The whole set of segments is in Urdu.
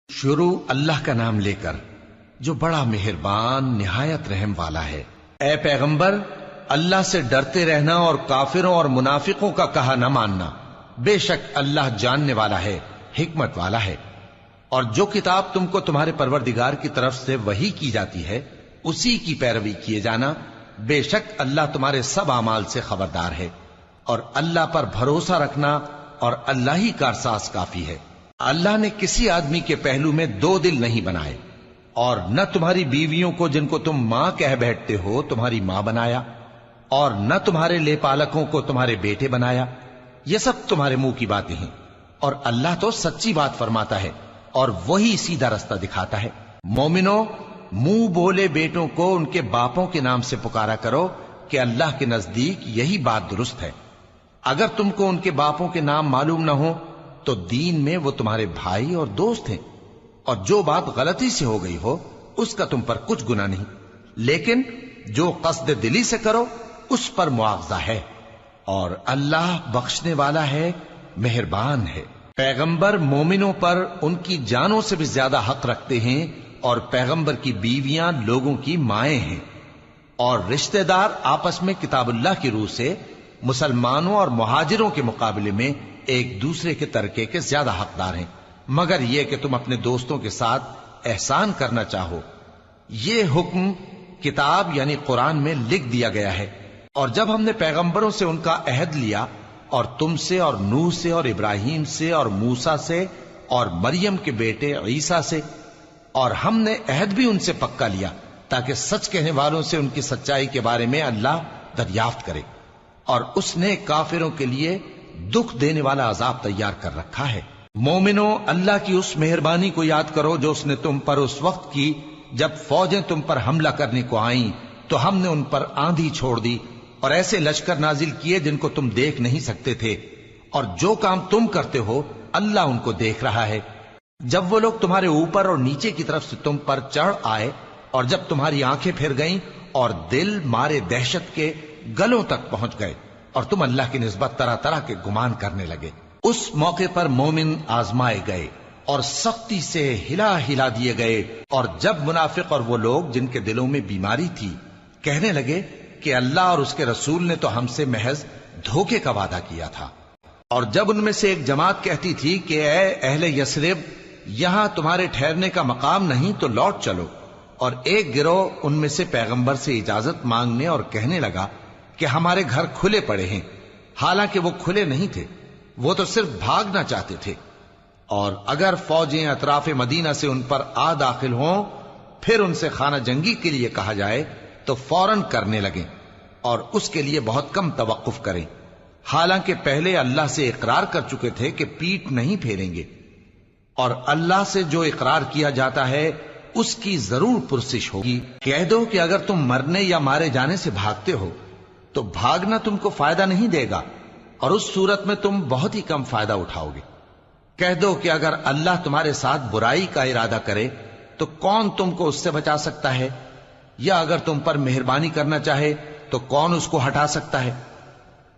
شروع اللہ کا نام لے کر جو بڑا مہربان نہایت رحم والا ہے۔ اے پیغمبر، اللہ سے ڈرتے رہنا اور کافروں اور منافقوں کا کہا نہ ماننا۔ بے شک اللہ جاننے والا ہے، حکمت والا ہے۔ اور جو کتاب تم کو تمہارے پروردگار کی طرف سے وحی کی جاتی ہے اسی کی پیروی کیے جانا۔ بے شک اللہ تمہارے سب اعمال سے خبردار ہے۔ اور اللہ پر بھروسہ رکھنا اور اللہ ہی کارساز کافی ہے۔ اللہ نے کسی آدمی کے پہلو میں دو دل نہیں بنائے، اور نہ تمہاری بیویوں کو جن کو تم ماں کہہ بیٹھتے ہو تمہاری ماں بنایا، اور نہ تمہارے لے پالکوں کو تمہارے بیٹے بنایا۔ یہ سب تمہارے منہ کی باتیں ہیں، اور اللہ تو سچی بات فرماتا ہے اور وہی سیدھا رستہ دکھاتا ہے۔ مومنو، منہ بولے بیٹوں کو ان کے باپوں کے نام سے پکارا کرو کہ اللہ کے نزدیک یہی بات درست ہے۔ اگر تم کو ان کے باپوں کے نام معلوم نہ ہو تو دین میں وہ تمہارے بھائی اور دوست ہیں، اور جو بات غلطی سے ہو گئی ہو اس کا تم پر کچھ گناہ نہیں، لیکن جو قصد دلی سے کرو اس پر معاوضہ ہے، اور اللہ بخشنے والا ہے، مہربان ہے۔ پیغمبر مومنوں پر ان کی جانوں سے بھی زیادہ حق رکھتے ہیں، اور پیغمبر کی بیویاں لوگوں کی مائیں ہیں، اور رشتہ دار آپس میں کتاب اللہ کی روح سے مسلمانوں اور مہاجروں کے مقابلے میں ایک دوسرے کے ترکے کے زیادہ حقدار ہیں، مگر یہ کہ تم اپنے دوستوں کے ساتھ احسان کرنا چاہو۔ یہ حکم کتاب یعنی قرآن میں لکھ دیا گیا ہے۔ اور جب ہم نے پیغمبروں سے ان کا عہد لیا، اور تم سے اور نوح سے اور ابراہیم سے اور موسیٰ سے اور مریم کے بیٹے عیسیٰ سے، اور ہم نے عہد بھی ان سے پکا لیا تاکہ سچ کہنے والوں سے ان کی سچائی کے بارے میں اللہ دریافت کرے، اور اس نے کافروں کے لیے دکھ دینے والا عذاب تیار کر رکھا ہے۔ مومنو، اللہ کی اس مہربانی کو یاد کرو جو اس نے تم پر اس وقت کی جب فوجیں تم پر حملہ کرنے کو آئیں تو ہم نے ان پر آندھی چھوڑ دی اور ایسے لشکر نازل کیے جن کو تم دیکھ نہیں سکتے تھے، اور جو کام تم کرتے ہو اللہ ان کو دیکھ رہا ہے۔ جب وہ لوگ تمہارے اوپر اور نیچے کی طرف سے تم پر چڑھ آئے، اور جب تمہاری آنکھیں پھر گئیں اور دل مارے دہشت کے گلوں تک پہنچ گئے، اور تم اللہ کی نسبت طرح طرح کے گمان کرنے لگے، اس موقع پر مومن آزمائے گئے اور سختی سے ہلا ہلا دیے گئے۔ اور جب منافق اور وہ لوگ جن کے دلوں میں بیماری تھی کہنے لگے کہ اللہ اور اس کے رسول نے تو ہم سے محض دھوکے کا وعدہ کیا تھا، اور جب ان میں سے ایک جماعت کہتی تھی کہ اے اہل یثرب، یہاں تمہارے ٹھہرنے کا مقام نہیں تو لوٹ چلو، اور ایک گروہ ان میں سے پیغمبر سے اجازت مانگنے اور کہنے لگا کہ ہمارے گھر کھلے پڑے ہیں، حالانکہ وہ کھلے نہیں تھے، وہ تو صرف بھاگنا چاہتے تھے۔ اور اگر فوجیں اطراف مدینہ سے ان پر آ داخل ہوں پھر ان سے خانہ جنگی کے لیے کہا جائے تو فوراً کرنے لگیں، اور اس کے لیے بہت کم توقف کریں، حالانکہ پہلے اللہ سے اقرار کر چکے تھے کہ پیٹ نہیں پھیریں گے، اور اللہ سے جو اقرار کیا جاتا ہے اس کی ضرور پرسش ہوگی۔ کہہ دو کہ اگر تم مرنے یا مارے جانے سے بھاگتے ہو تو بھاگنا تم کو فائدہ نہیں دے گا، اور اس صورت میں تم بہت ہی کم فائدہ اٹھاؤ گے۔ کہہ دو کہ اگر اللہ تمہارے ساتھ برائی کا ارادہ کرے تو کون تم کو اس سے بچا سکتا ہے، یا اگر تم پر مہربانی کرنا چاہے تو کون اس کو ہٹا سکتا ہے۔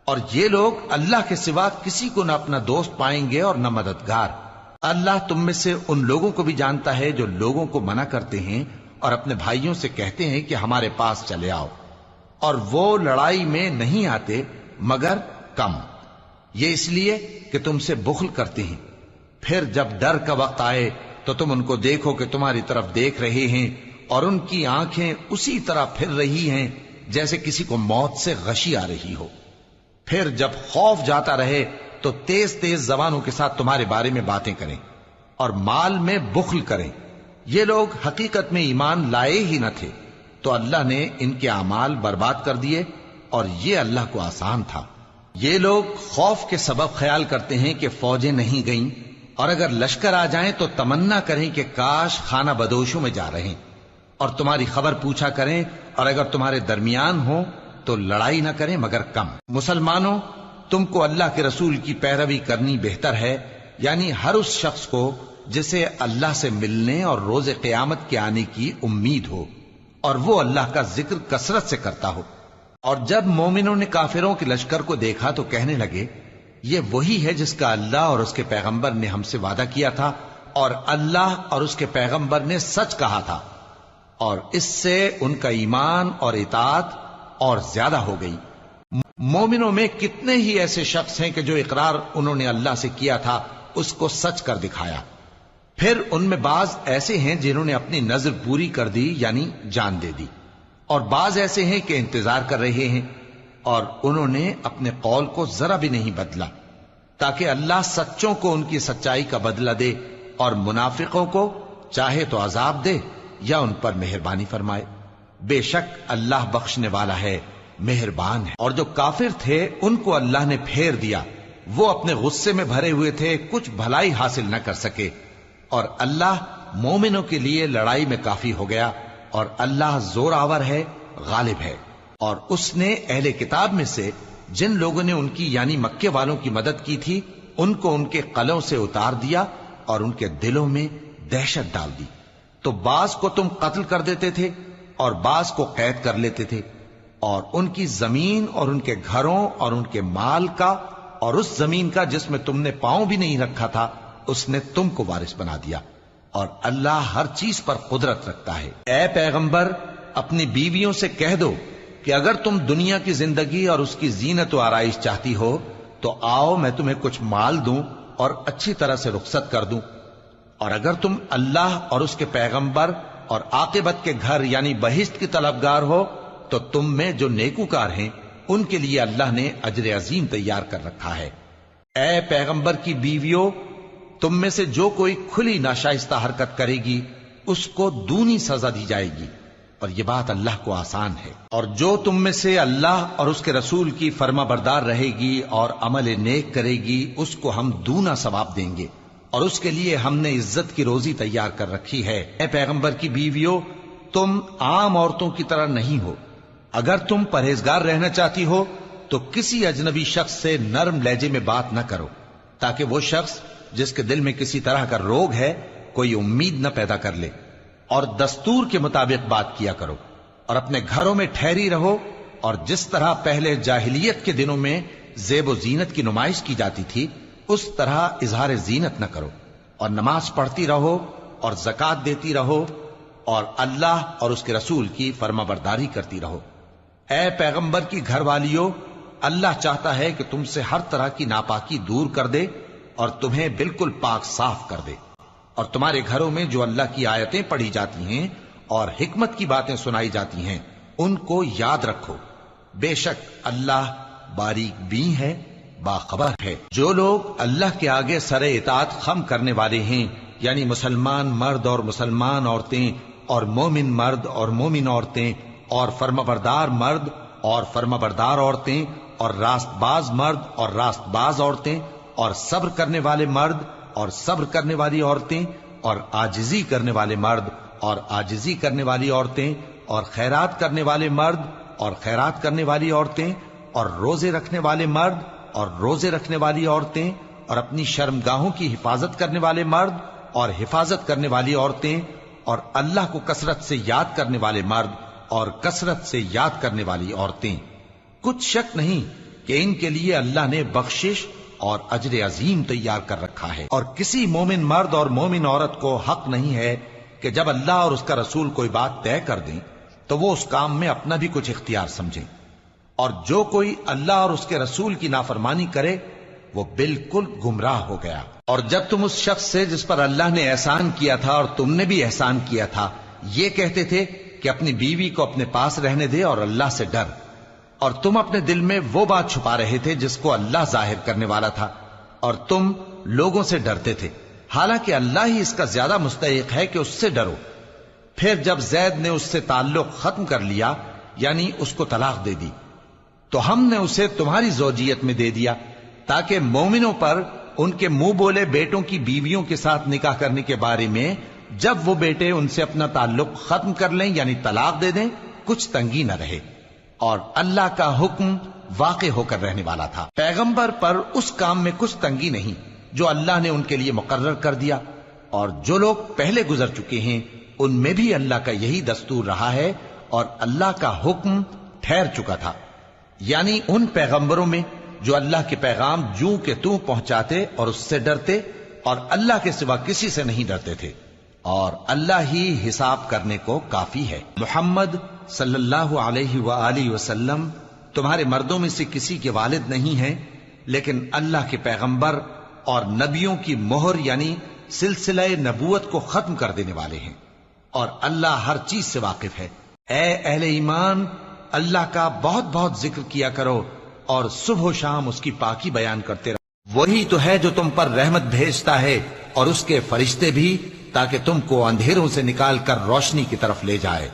اور یہ لوگ اللہ کے سوا کسی کو نہ اپنا دوست پائیں گے اور نہ مددگار۔ اللہ تم میں سے ان لوگوں کو بھی جانتا ہے جو لوگوں کو منع کرتے ہیں اور اپنے بھائیوں سے کہتے ہیں کہ ہمارے پاس چلے آؤ، اور وہ لڑائی میں نہیں آتے مگر کم، یہ اس لیے کہ تم سے بخل کرتے ہیں۔ پھر جب ڈر کا وقت آئے تو تم ان کو دیکھو کہ تمہاری طرف دیکھ رہے ہیں، اور ان کی آنکھیں اسی طرح پھر رہی ہیں جیسے کسی کو موت سے غشی آ رہی ہو۔ پھر جب خوف جاتا رہے تو تیز تیز زبانوں کے ساتھ تمہارے بارے میں باتیں کریں اور مال میں بخل کریں۔ یہ لوگ حقیقت میں ایمان لائے ہی نہ تھے، تو اللہ نے ان کے اعمال برباد کر دیے، اور یہ اللہ کو آسان تھا۔ یہ لوگ خوف کے سبب خیال کرتے ہیں کہ فوجیں نہیں گئیں، اور اگر لشکر آ جائیں تو تمنا کریں کہ کاش خانہ بدوشوں میں جا رہے، اور تمہاری خبر پوچھا کریں، اور اگر تمہارے درمیان ہو تو لڑائی نہ کریں مگر کم۔ مسلمانوں، تم کو اللہ کے رسول کی پیروی کرنی بہتر ہے، یعنی ہر اس شخص کو جسے اللہ سے ملنے اور روز قیامت کے آنے کی امید ہو، اور وہ اللہ کا ذکر کثرت سے کرتا ہو۔ اور جب مومنوں نے کافروں کے لشکر کو دیکھا تو کہنے لگے یہ وہی ہے جس کا اللہ اور اس کے پیغمبر نے ہم سے وعدہ کیا تھا، اور اللہ اور اس کے پیغمبر نے سچ کہا تھا، اور اس سے ان کا ایمان اور اطاعت اور زیادہ ہو گئی۔ مومنوں میں کتنے ہی ایسے شخص ہیں کہ جو اقرار انہوں نے اللہ سے کیا تھا اس کو سچ کر دکھایا۔ پھر ان میں بعض ایسے ہیں جنہوں نے اپنی نظر پوری کر دی، یعنی جان دے دی، اور بعض ایسے ہیں کہ انتظار کر رہے ہیں، اور انہوں نے اپنے قول کو ذرا بھی نہیں بدلا، تاکہ اللہ سچوں کو ان کی سچائی کا بدلہ دے اور منافقوں کو چاہے تو عذاب دے یا ان پر مہربانی فرمائے۔ بے شک اللہ بخشنے والا ہے، مہربان ہے۔ اور جو کافر تھے ان کو اللہ نے پھیر دیا، وہ اپنے غصے میں بھرے ہوئے تھے، کچھ بھلائی حاصل نہ کر سکے، اور اللہ مومنوں کے لیے لڑائی میں کافی ہو گیا، اور اللہ زور آور ہے، غالب ہے۔ اور اس نے اہل کتاب میں سے جن لوگوں نے ان کی یعنی مکے والوں کی مدد کی تھی ان کو ان کے قلعوں سے اتار دیا اور ان کے دلوں میں دہشت ڈال دی، تو بعض کو تم قتل کر دیتے تھے اور بعض کو قید کر لیتے تھے، اور ان کی زمین اور ان کے گھروں اور ان کے مال کا اور اس زمین کا جس میں تم نے پاؤں بھی نہیں رکھا تھا اس نے تم کو وارث بنا دیا، اور اللہ ہر چیز پر قدرت رکھتا ہے۔ اے پیغمبر، اپنی بیویوں سے کہہ دو کہ اگر تم دنیا کی زندگی اور اس کی زینت و آرائش چاہتی ہو تو آؤ میں تمہیں کچھ مال دوں اور اچھی طرح سے رخصت کر دوں، اور اگر تم اللہ اور اس کے پیغمبر اور عاقبت کے گھر یعنی بہشت کی طلبگار ہو تو تم میں جو نیکوکار ہیں ان کے لیے اللہ نے اجر عظیم تیار کر رکھا ہے۔ اے پیغمبر کی بیویوں، تم میں سے جو کوئی کھلی ناشائستہ حرکت کرے گی اس کو دونی سزا دی جائے گی، اور یہ بات اللہ کو آسان ہے۔ اور جو تم میں سے اللہ اور اس کے رسول کی فرما بردار رہے گی اور عمل نیک کرے گی اس کو ہم دونا ثواب دیں گے، اور اس کے لیے ہم نے عزت کی روزی تیار کر رکھی ہے۔ اے پیغمبر کی بیویوں، تم عام عورتوں کی طرح نہیں ہو، اگر تم پرہیزگار رہنا چاہتی ہو تو کسی اجنبی شخص سے نرم لہجے میں بات نہ کرو، تاکہ وہ شخص جس کے دل میں کسی طرح کا روگ ہے کوئی امید نہ پیدا کر لے، اور دستور کے مطابق بات کیا کرو، اور اپنے گھروں میں ٹھہری رہو، اور جس طرح پہلے جاہلیت کے دنوں میں زیب و زینت کی نمائش کی جاتی تھی اس طرح اظہار زینت نہ کرو، اور نماز پڑھتی رہو اور زکوٰۃ دیتی رہو، اور اللہ اور اس کے رسول کی فرما برداری کرتی رہو۔ اے پیغمبر کی گھر والیوں، اللہ چاہتا ہے کہ تم سے ہر طرح کی ناپاکی دور کر دے اور تمہیں بالکل پاک صاف کر دے، اور تمہارے گھروں میں جو اللہ کی آیتیں پڑھی جاتی ہیں اور حکمت کی باتیں سنائی جاتی ہیں ان کو یاد رکھو، بے شک اللہ باریک بین ہے، باخبر ہے۔ جو لوگ اللہ کے آگے سر اطاعت خم کرنے والے ہیں، یعنی مسلمان مرد اور مسلمان عورتیں اور مومن مرد اور مومن عورتیں اور فرمانبردار مرد اور فرمانبردار عورتیں اور راست باز مرد اور راست باز عورتیں اور صبر کرنے والے مرد اور صبر کرنے والی عورتیں اور عاجزی کرنے والے مرد اور عاجزی کرنے والی عورتیں اور خیرات کرنے والے مرد اور خیرات کرنے والی عورتیں اور روزے رکھنے والے مرد اور روزے رکھنے والی عورتیں اور اپنی شرمگاہوں کی حفاظت کرنے والے مرد اور حفاظت کرنے والی عورتیں اور اللہ کو کثرت سے یاد کرنے والے مرد اور کثرت سے یاد کرنے والی عورتیں۔ کچھ شک نہیں کہ ان کے لیے اللہ نے بخشش اور اجر عظیم تیار کر رکھا ہے۔ اور کسی مومن مرد اور مومن عورت کو حق نہیں ہے کہ جب اللہ اور اس کا رسول کوئی بات طے کر دیں تو وہ اس کام میں اپنا بھی کچھ اختیار سمجھیں، اور جو کوئی اللہ اور اس کے رسول کی نافرمانی کرے وہ بالکل گمراہ ہو گیا۔ اور جب تم اس شخص سے جس پر اللہ نے احسان کیا تھا اور تم نے بھی احسان کیا تھا یہ کہتے تھے کہ اپنی بیوی کو اپنے پاس رہنے دے اور اللہ سے ڈر، اور تم اپنے دل میں وہ بات چھپا رہے تھے جس کو اللہ ظاہر کرنے والا تھا، اور تم لوگوں سے ڈرتے تھے، حالانکہ اللہ ہی اس کا زیادہ مستحق ہے کہ اس سے ڈرو۔ پھر جب زید نے اس سے تعلق ختم کر لیا یعنی اس کو طلاق دے دی تو ہم نے اسے تمہاری زوجیت میں دے دیا تاکہ مومنوں پر ان کے منہ بولے بیٹوں کی بیویوں کے ساتھ نکاح کرنے کے بارے میں جب وہ بیٹے ان سے اپنا تعلق ختم کر لیں یعنی طلاق دے دیں کچھ تنگی نہ رہے، اور اللہ کا حکم واقع ہو کر رہنے والا تھا۔ پیغمبر پر اس کام میں کچھ تنگی نہیں جو اللہ نے ان کے لیے مقرر کر دیا، اور جو لوگ پہلے گزر چکے ہیں ان میں بھی اللہ کا یہی دستور رہا ہے، اور اللہ کا حکم ٹھہر چکا تھا، یعنی ان پیغمبروں میں جو اللہ کے پیغام جوں کہ توں پہنچاتے اور اس سے ڈرتے اور اللہ کے سوا کسی سے نہیں ڈرتے تھے، اور اللہ ہی حساب کرنے کو کافی ہے۔ محمد صلی اللہ علیہ وآلہ وسلم تمہارے مردوں میں سے کسی کے والد نہیں ہیں، لیکن اللہ کے پیغمبر اور نبیوں کی مہر یعنی سلسلہ نبوت کو ختم کر دینے والے ہیں، اور اللہ ہر چیز سے واقف ہے۔ اے اہل ایمان، اللہ کا بہت بہت ذکر کیا کرو اور صبح و شام اس کی پاکی بیان کرتے رہو۔ وہی تو ہے جو تم پر رحمت بھیجتا ہے اور اس کے فرشتے بھی، تاکہ تم کو اندھیروں سے نکال کر روشنی کی طرف لے جائے،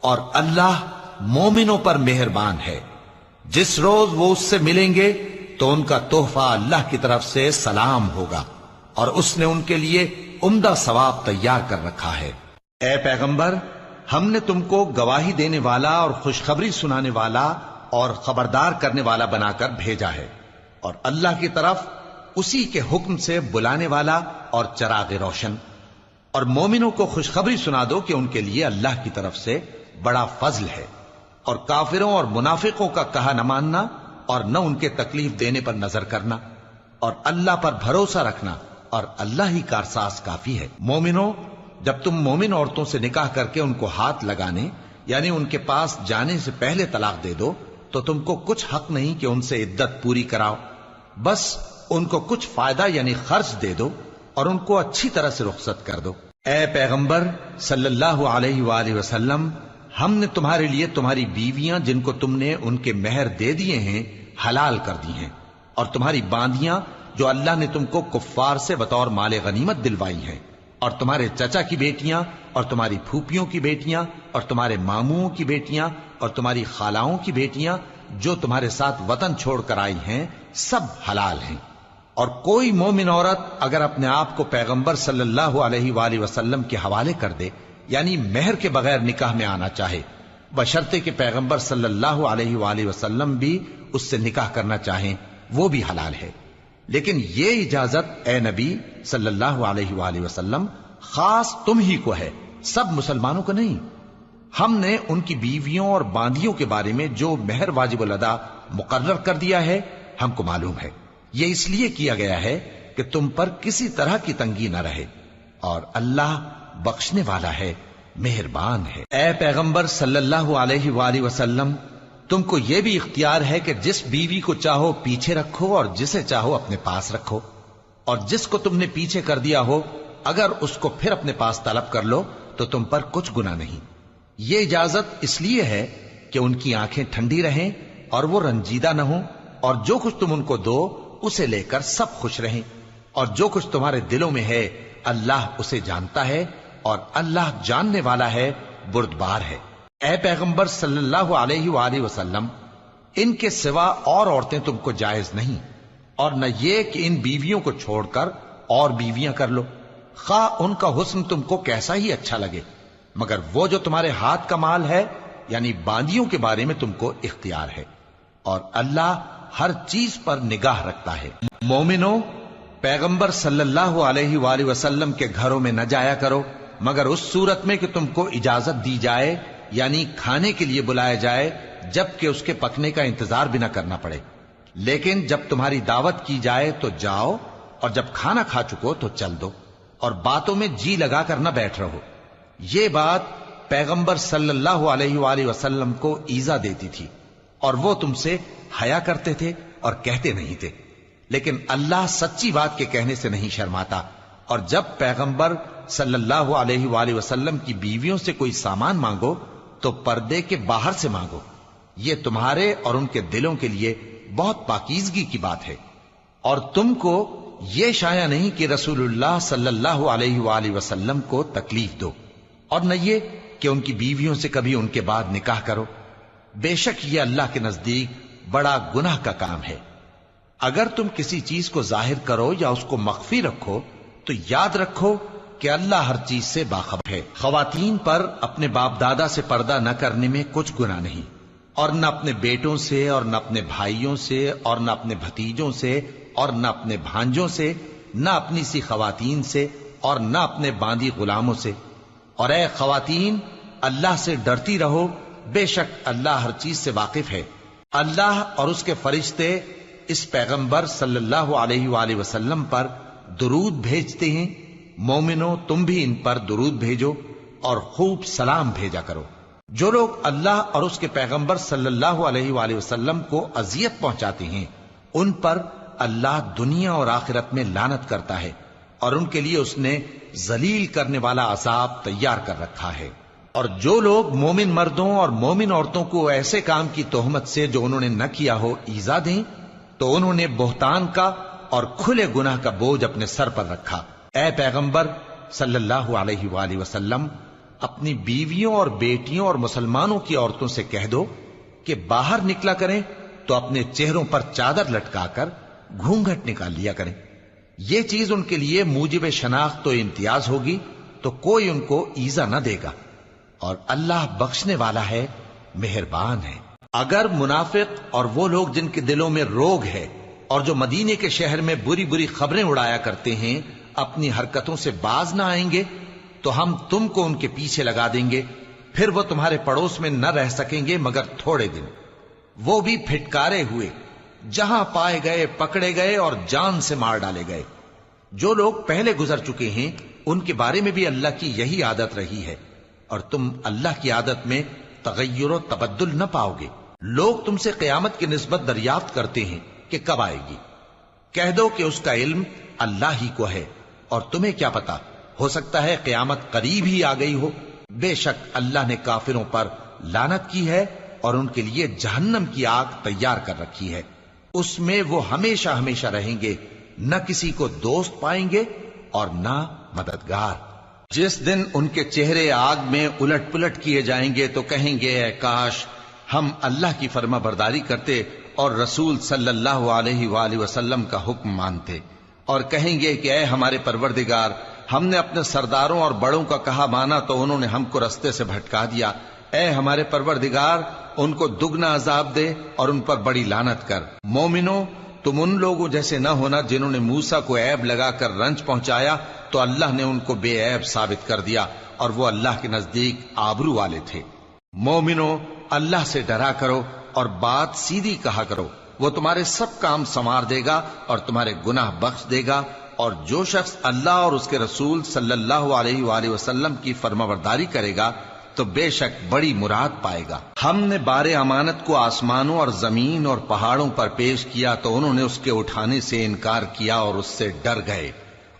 اور اللہ مومنوں پر مہربان ہے۔ جس روز وہ اس سے ملیں گے تو ان کا تحفہ اللہ کی طرف سے سلام ہوگا، اور اس نے ان کے لیے عمدہ ثواب تیار کر رکھا ہے۔ اے پیغمبر، ہم نے تم کو گواہی دینے والا اور خوشخبری سنانے والا اور خبردار کرنے والا بنا کر بھیجا ہے، اور اللہ کی طرف اسی کے حکم سے بلانے والا اور چراغ روشن۔ اور مومنوں کو خوشخبری سنا دو کہ ان کے لیے اللہ کی طرف سے بڑا فضل ہے، اور کافروں اور منافقوں کا کہا نہ ماننا اور نہ ان کے تکلیف دینے پر نظر کرنا، اور اللہ پر بھروسہ رکھنا، اور اللہ ہی کارساز کافی ہے۔ مومنوں، جب تم مومن عورتوں سے نکاح کر کے ان کو ہاتھ لگانے یعنی ان کے پاس جانے سے پہلے طلاق دے دو تو تم کو کچھ حق نہیں کہ ان سے عدت پوری کراؤ، بس ان کو کچھ فائدہ یعنی خرچ دے دو اور ان کو اچھی طرح سے رخصت کر دو۔ اے پیغمبر صلی اللہ علیہ وآلہ وسلم، ہم نے تمہارے لیے تمہاری بیویاں جن کو تم نے ان کے مہر دے دیے ہیں حلال کر دی ہیں، اور تمہاری باندیاں جو اللہ نے تم کو کفار سے بطور مال غنیمت دلوائی ہیں، اور تمہارے چچا کی بیٹیاں اور تمہاری پھوپھیوں کی بیٹیاں اور تمہارے ماموں کی بیٹیاں اور تمہاری خالاؤں کی بیٹیاں جو تمہارے ساتھ وطن چھوڑ کر آئی ہیں، سب حلال ہیں۔ اور کوئی مومن عورت اگر اپنے آپ کو پیغمبر صلی اللہ علیہ وآلہ وسلم کے حوالے کر دے یعنی مہر کے بغیر نکاح میں آنا چاہے، بشرطے کہ پیغمبر صلی اللہ علیہ وآلہ وسلم بھی اس سے نکاح کرنا چاہیں، وہ بھی حلال ہے۔ لیکن یہ اجازت اے نبی صلی اللہ علیہ وآلہ وسلم خاص تم ہی کو ہے، سب مسلمانوں کو نہیں۔ ہم نے ان کی بیویوں اور باندیوں کے بارے میں جو مہر واجب الادا مقرر کر دیا ہے ہم کو معلوم ہے، یہ اس لیے کیا گیا ہے کہ تم پر کسی طرح کی تنگی نہ رہے، اور اللہ بخشنے والا ہے، مہربان ہے۔ اے پیغمبر صلی اللہ علیہ وآلہ وسلم، تم کو یہ بھی اختیار ہے کہ جس بیوی کو چاہو پیچھے رکھو اور جسے چاہو اپنے پاس رکھو، اور جس کو تم نے پیچھے کر دیا ہو اگر اس کو پھر اپنے پاس طلب کر لو تو تم پر کچھ گناہ نہیں۔ یہ اجازت اس لیے ہے کہ ان کی آنکھیں ٹھنڈی رہیں اور وہ رنجیدہ نہ ہوں، اور جو کچھ تم ان کو دو اسے لے کر سب خوش رہیں، اور جو کچھ تمہارے دلوں میں ہے اللہ اسے جانتا ہے، اور اللہ جاننے والا ہے، بردبار ہے۔ اے پیغمبر صلی اللہ علیہ وآلہ وسلم، ان کے سوا اور عورتیں تم کو جائز نہیں، اور نہ یہ کہ ان بیویوں کو چھوڑ کر اور بیویاں کر لو، خواہ ان کا حسن تم کو کیسا ہی اچھا لگے، مگر وہ جو تمہارے ہاتھ کا مال ہے یعنی باندیوں کے بارے میں تم کو اختیار ہے، اور اللہ ہر چیز پر نگاہ رکھتا ہے۔ مومنوں، پیغمبر صلی اللہ علیہ وآلہ وسلم کے گھروں میں نہ جایا کرو مگر اس صورت میں کہ تم کو اجازت دی جائے یعنی کھانے کے لیے بلایا جائے جبکہ اس کے پکنے کا انتظار بھی نہ کرنا پڑے، لیکن جب تمہاری دعوت کی جائے تو جاؤ، اور جب کھانا کھا چکو تو چل دو، اور باتوں میں جی لگا کر نہ بیٹھ رہو۔ یہ بات پیغمبر صلی اللہ علیہ وآلہ وسلم کو ایذا دیتی تھی، اور وہ تم سے حیا کرتے تھے اور کہتے نہیں تھے، لیکن اللہ سچی بات کے کہنے سے نہیں شرماتا، اور جب پیغمبر صلی اللہ علیہ وآلہ وسلم کی بیویوں سے کوئی سامان مانگو تو پردے کے باہر سے مانگو، یہ تمہارے اور ان کے دلوں کے لیے بہت پاکیزگی کی بات ہے۔ اور تم کو یہ شایع نہیں کہ رسول اللہ صلی اللہ علیہ وآلہ وسلم کو تکلیف دو، اور نہ یہ کہ ان کی بیویوں سے کبھی ان کے بعد نکاح کرو، بے شک یہ اللہ کے نزدیک بڑا گناہ کا کام ہے۔ اگر تم کسی چیز کو ظاہر کرو یا اس کو مخفی رکھو تو یاد رکھو کہ اللہ ہر چیز سے باخبر ہے۔ خواتین پر اپنے باپ دادا سے پردہ نہ کرنے میں کچھ گناہ نہیں، اور نہ اپنے بیٹوں سے اور نہ اپنے بھائیوں سے اور نہ اپنے بھتیجوں سے اور نہ اپنے بھانجوں سے، نہ اپنی سی خواتین سے اور نہ اپنے باندی غلاموں سے۔ اور اے خواتین، اللہ سے ڈرتی رہو، بے شک اللہ ہر چیز سے واقف ہے۔ اللہ اور اس کے فرشتے اس پیغمبر صلی اللہ علیہ وآلہ وسلم پر درود بھیجتے ہیں، مومنو تم بھی ان پر درود بھیجو اور خوب سلام بھیجا کرو۔ جو لوگ اللہ اور اس کے پیغمبر صلی اللہ علیہ وآلہ وسلم کو اذیت پہنچاتے ہیں ان پر اللہ دنیا اور آخرت میں لعنت کرتا ہے، اور ان کے لیے اس نے ذلیل کرنے والا عذاب تیار کر رکھا ہے۔ اور جو لوگ مومن مردوں اور مومن عورتوں کو ایسے کام کی تہمت سے جو انہوں نے نہ کیا ہو ایذا دیں تو انہوں نے بہتان کا اور کھلے گناہ کا بوجھ اپنے سر پر رکھا۔ اے پیغمبر صلی اللہ علیہ وآلہ وسلم، اپنی بیویوں اور بیٹیوں اور مسلمانوں کی عورتوں سے کہہ دو کہ باہر نکلا کریں تو اپنے چہروں پر چادر لٹکا کر گھونگھٹ نکال لیا کریں۔ یہ چیز ان کے لیے موجب شناخت و امتیاز ہوگی تو کوئی ان کو ایذا نہ دے گا، اور اللہ بخشنے والا ہے، مہربان ہے۔ اگر منافق اور وہ لوگ جن کے دلوں میں روگ ہے اور جو مدینے کے شہر میں بری بری خبریں اڑایا کرتے ہیں اپنی حرکتوں سے باز نہ آئیں گے تو ہم تم کو ان کے پیچھے لگا دیں گے، پھر وہ تمہارے پڑوس میں نہ رہ سکیں گے مگر تھوڑے دن، وہ بھی پھٹکارے ہوئے، جہاں پائے گئے پکڑے گئے اور جان سے مار ڈالے گئے۔ جو لوگ پہلے گزر چکے ہیں ان کے بارے میں بھی اللہ کی یہی عادت رہی ہے، اور تم اللہ کی عادت میں تغیر و تبدل نہ پاؤ گے۔ لوگ تم سے قیامت کی نسبت دریافت کرتے ہیں کہ کب آئے گی، کہہ دو کہ اس کا علم اللہ ہی کو ہے، اور تمہیں کیا پتا، ہو سکتا ہے قیامت قریب ہی آ گئی ہو۔ بے شک اللہ نے کافروں پر لعنت کی ہے اور ان کے لیے جہنم کی آگ تیار کر رکھی ہے، اس میں وہ ہمیشہ ہمیشہ رہیں گے، نہ کسی کو دوست پائیں گے اور نہ مددگار۔ جس دن ان کے چہرے آگ میں الٹ پلٹ کیے جائیں گے تو کہیں گے اے کاش ہم اللہ کی فرما برداری کرتے اور رسول صلی اللہ علیہ وآلہ وسلم کا حکم مانتے، اور کہیں گے کہ اے ہمارے پروردگار، ہم نے اپنے سرداروں اور بڑوں کا کہا مانا تو انہوں نے ہم کو رستے سے بھٹکا دیا۔ اے ہمارے پروردگار، ان کو دگنا عذاب دے اور ان پر بڑی لعنت کر۔ مومنو، تم ان لوگوں جیسے نہ ہونا جنہوں نے موسیٰ کو عیب لگا کر رنج پہنچایا تو اللہ نے ان کو بے عیب ثابت کر دیا، اور وہ اللہ کے نزدیک آبرو والے تھے۔ مومنو، اللہ سے ڈرا کرو اور بات سیدھی کہا کرو، وہ تمہارے سب کام سنوار دے گا اور تمہارے گناہ بخش دے گا، اور جو شخص اللہ اور اس کے رسول صلی اللہ علیہ وآلہ وسلم کی فرمانبرداری کرے گا تو بے شک بڑی مراد پائے گا۔ ہم نے بار امانت کو آسمانوں اور زمین اور پہاڑوں پر پیش کیا تو انہوں نے اس کے اٹھانے سے انکار کیا اور اس سے ڈر گئے،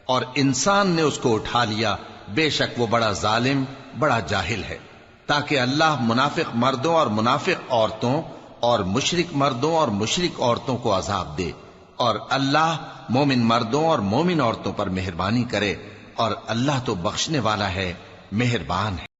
اور انسان نے اس کو اٹھا لیا، بے شک وہ بڑا ظالم، بڑا جاہل ہے۔ تاکہ اللہ منافق مردوں اور منافق عورتوں اور مشرک مردوں اور مشرک عورتوں کو عذاب دے، اور اللہ مومن مردوں اور مومن عورتوں پر مہربانی کرے، اور اللہ تو بخشنے والا ہے، مہربان ہے۔